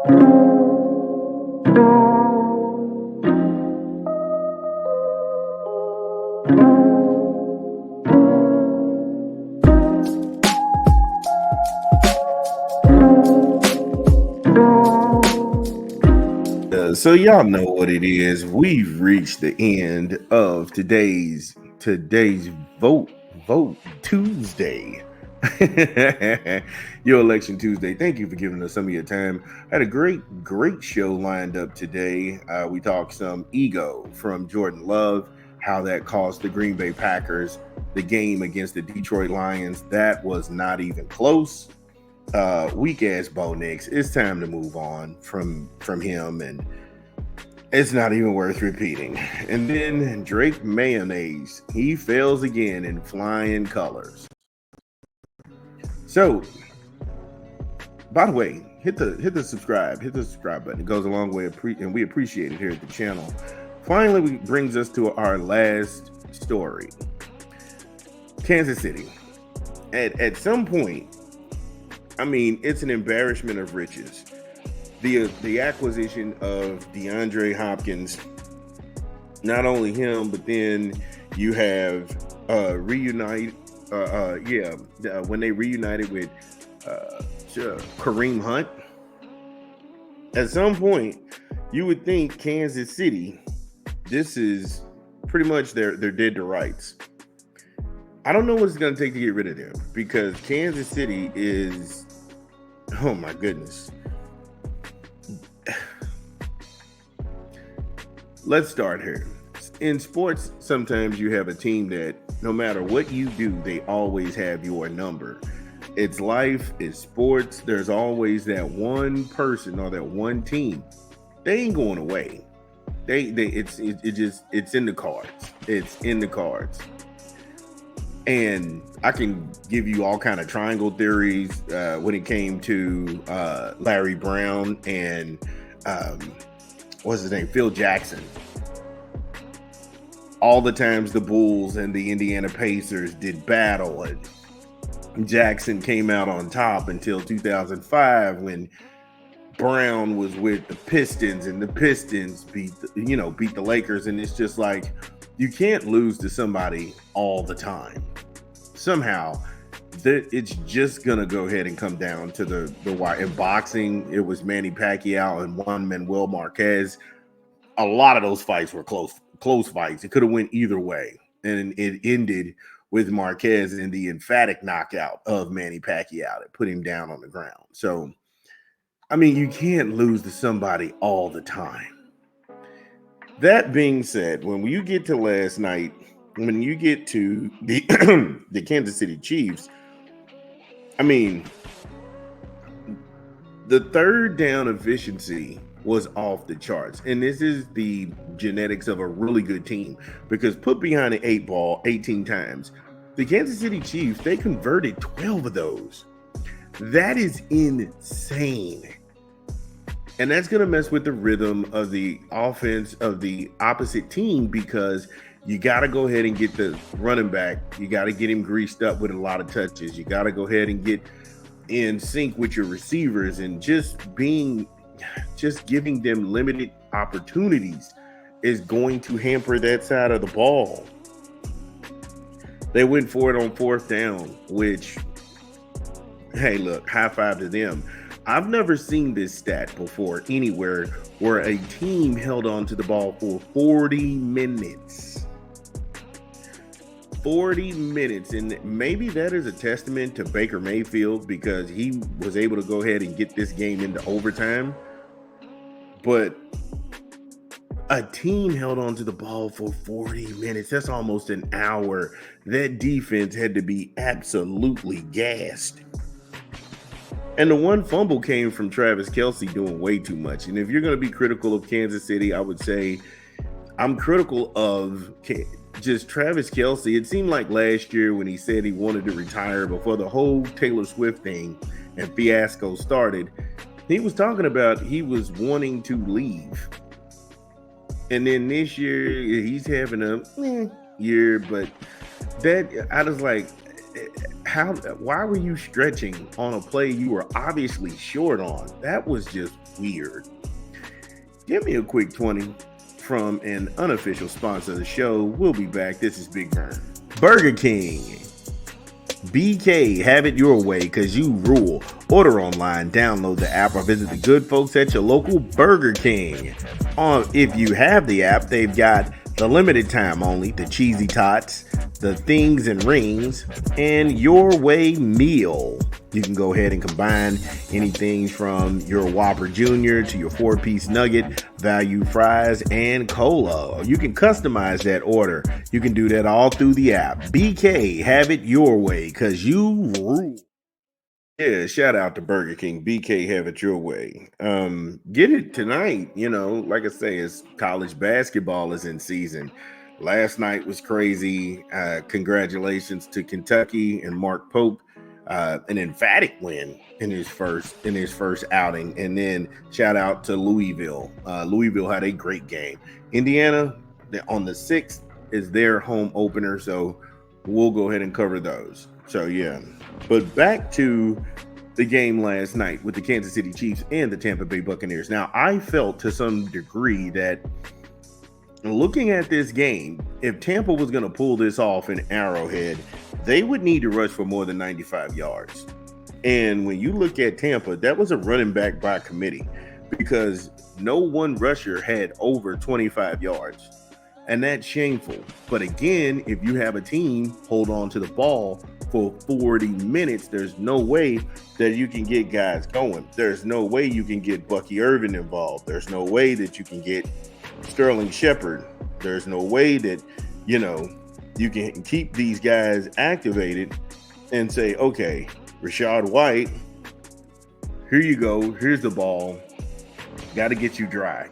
So y'all know what it is. We've reached the end of today's vote Tuesday. Your election Tuesday. Thank you for giving us some of your time. I had a great show lined up today. We talked some ego from Jordan Love, how that cost the Green Bay Packers the game against the Detroit Lions. That was not even close. Weak ass Bo Nix. It's time to move on from him, and it's not even worth repeating. And then Drake Mayonnaise, he fails again in flying colors. So, by the way, hit the subscribe button. It goes a long way, and we appreciate it here at the channel. Finally, brings us to our last story. Kansas City. At some point, I mean, it's an embarrassment of riches. The acquisition of DeAndre Hopkins, not only him, but then you have when they reunited with Kareem Hunt. At some point, you would think Kansas City, this is pretty much they're dead to rights. I don't know what it's going to take to get rid of them, because Kansas City is, oh my goodness. Let's start here. In sports, sometimes you have a team that no matter what you do, they always have your number. It's life, it's sports. There's always that one person or that one team. They ain't going away. It's in the cards. It's in the cards. And I can give you all kind of triangle theories when it came to Larry Brown and what's his name, Phil Jackson. All the times the Bulls and the Indiana Pacers did battle, and Jackson came out on top until 2005 when Brown was with the Pistons, and the Pistons beat the Lakers. And it's just like, you can't lose to somebody all the time. Somehow, it's just gonna go ahead and come down to the wire. In boxing, it was Manny Pacquiao and Juan Manuel Marquez. A lot of those fights were close fights. It could have went either way, and it ended with Marquez in the emphatic knockout of Manny Pacquiao that put him down on the ground. So, I mean, you can't lose to somebody all the time. That being said, when you get to last night, when you get to the the Kansas City Chiefs, I mean, the third down efficiency was off the charts. And this is the genetics of a really good team, because put behind the 8 ball 18 times, the Kansas City Chiefs, they converted 12 of those. That is insane. And that's going to mess with the rhythm of the offense of the opposite team, because you got to go ahead and get the running back. You got to get him greased up with a lot of touches. You got to go ahead and get in sync with your receivers, and just giving them limited opportunities is going to hamper that side of the ball. They went for it on 4th down, which, hey, look, high five to them. I've never seen this stat before anywhere, where a team held on to the ball for 40 minutes. 40 minutes. And maybe that is a testament to Baker Mayfield, because he was able to go ahead and get this game into overtime. But a team held on to the ball for 40 minutes. That's almost an hour. That defense had to be absolutely gassed. And the one fumble came from Travis Kelce doing way too much. And if you're going to be critical of Kansas City, I would say I'm critical of just Travis Kelce. It seemed like last year when he said he wanted to retire before the whole Taylor Swift thing and fiasco started, he was talking about he was wanting to leave. And then this year, he's having a year, but that, I was like, why were you stretching on a play you were obviously short on? That was just weird. Give me a quick 20 from an unofficial sponsor of the show. We'll be back. This is Big Vern. Burger King. BK, have it your way because you rule. Order online, download the app, or visit the good folks at your local Burger King. If you have the app, they've got the limited time only, the cheesy tots, the things and rings, and your way meal. You can go ahead and combine anything from your Whopper Jr. to your 4-piece nugget, value fries, and cola. You can customize that order. You can do that all through the app. BK, have it your way because you rule. Yeah, shout out to Burger King. BK, have it your way. Get it tonight. Like I say, it's college basketball is in season. Last night was crazy. Congratulations to Kentucky and Mark Pope. An emphatic win in his first outing. And then shout out to Louisville. Louisville had a great game. Indiana on the 6th is their home opener. So we'll go ahead and cover those. So yeah. But back to the game last night with the Kansas City Chiefs and the Tampa Bay Buccaneers. Now, I felt to some degree that looking at this game, if Tampa was going to pull this off in Arrowhead, they would need to rush for more than 95 yards. And when you look at Tampa, that was a running back by committee because no one rusher had over 25 yards. And that's shameful. But again, if you have a team hold on to the ball for 40 minutes, there's no way that you can get guys going. There's no way you can get Bucky Irvin involved. There's no way that you can get Sterling Shepard. There's no way that, you can keep these guys activated and say, okay, Rachaad White, here you go. Here's the ball. Got to get you dry.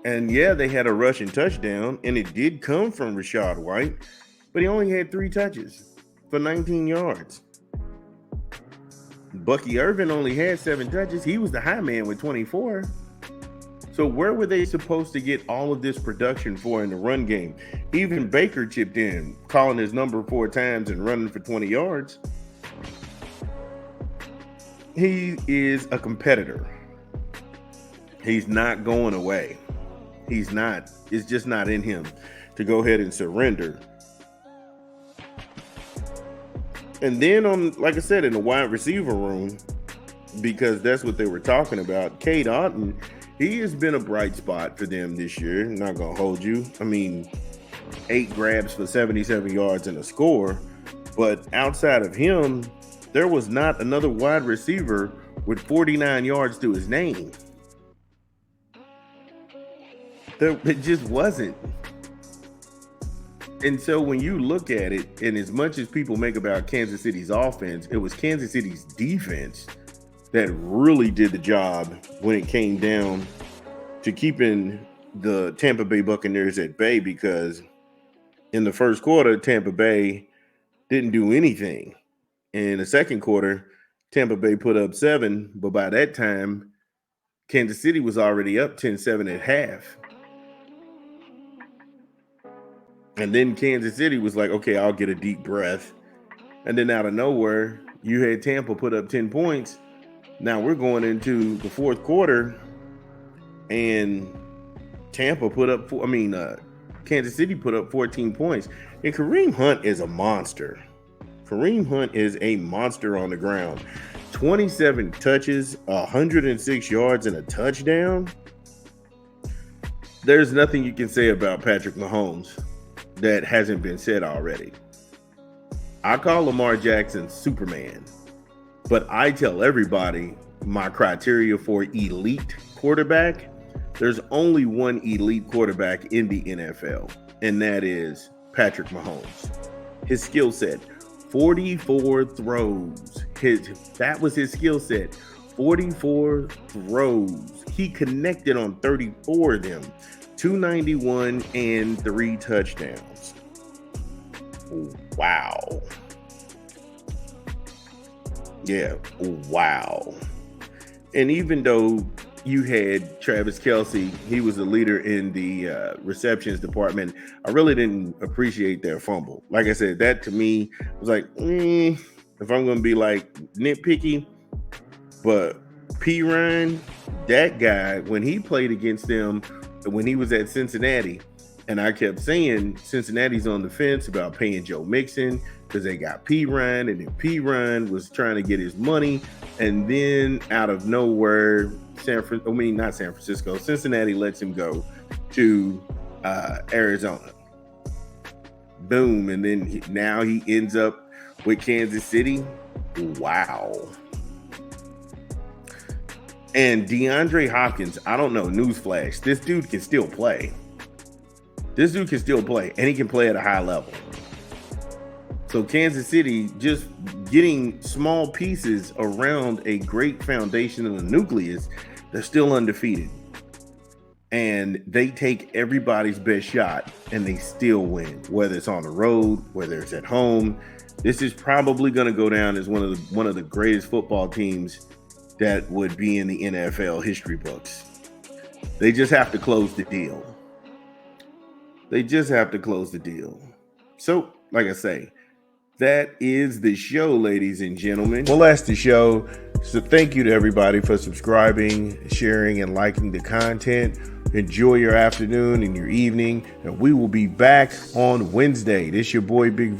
And yeah, they had a rushing touchdown, and it did come from Rachaad White, but he only had 3 touches for 19 yards. Bucky Irvin only had 7 touches. He was the high man with 24. So where were they supposed to get all of this production for in the run game? Even Baker chipped in, calling his number 4 times and running for 20 yards. He is a competitor. He's not going away. He's not. It's just not in him to go ahead and surrender. And then like I said, in the wide receiver room, because that's what they were talking about, Cade Otton, he has been a bright spot for them this year. I'm not going to hold you. 8 grabs for 77 yards and a score. But outside of him, there was not another wide receiver with 49 yards to his name. It just wasn't. And so when you look at it, and as much as people make about Kansas City's offense, it was Kansas City's defense that really did the job when it came down to keeping the Tampa Bay Buccaneers at bay, because in the first quarter, Tampa Bay didn't do anything. In the second quarter, Tampa Bay put up 7, but by that time, Kansas City was already up 10-7 at half. And then Kansas City was like, okay, I'll get a deep breath. And then out of nowhere, you had Tampa put up 10 points. Now we're going into the fourth quarter, and Kansas City put up 14 points. And Kareem Hunt is a monster. Kareem Hunt is a monster on the ground. 27 touches, 106 yards, and a touchdown. There's nothing you can say about Patrick Mahomes that hasn't been said already. I call Lamar Jackson Superman, but I tell everybody my criteria for elite quarterback. There's only one elite quarterback in the NFL, and that is Patrick Mahomes. His skill set, 44 throws. That was his skill set, 44 throws. He connected on 34 of them. 291 and 3 touchdowns. Wow. Yeah, wow. And even though you had Travis Kelce. He was the leader in the receptions department. I really didn't appreciate their fumble. Like I said, that to me was like, if I'm going to be like nitpicky, but P. Ryan, that guy, when he played against them, when he was at Cincinnati, and I kept saying Cincinnati's on the fence about paying Joe Mixon because they got P. Ryan, and then P. Ryan was trying to get his money, and then out of nowhere, Cincinnati lets him go to Arizona. Boom, and then now he ends up with Kansas City. Wow. And DeAndre Hopkins, I don't know, newsflash, this dude can still play. This dude can still play, and he can play at a high level. So Kansas City just getting small pieces around a great foundation of the nucleus, they're still undefeated. And they take everybody's best shot, and they still win, whether it's on the road, whether it's at home. This is probably going to go down as one of the greatest football teams that would be in the NFL history books. They just have to close the deal. So, like I say, that is the show, ladies and gentlemen. Well, that's the show. So thank you to everybody for subscribing, sharing, and liking the content. Enjoy your afternoon and your evening. And we will be back on Wednesday. This your boy, Big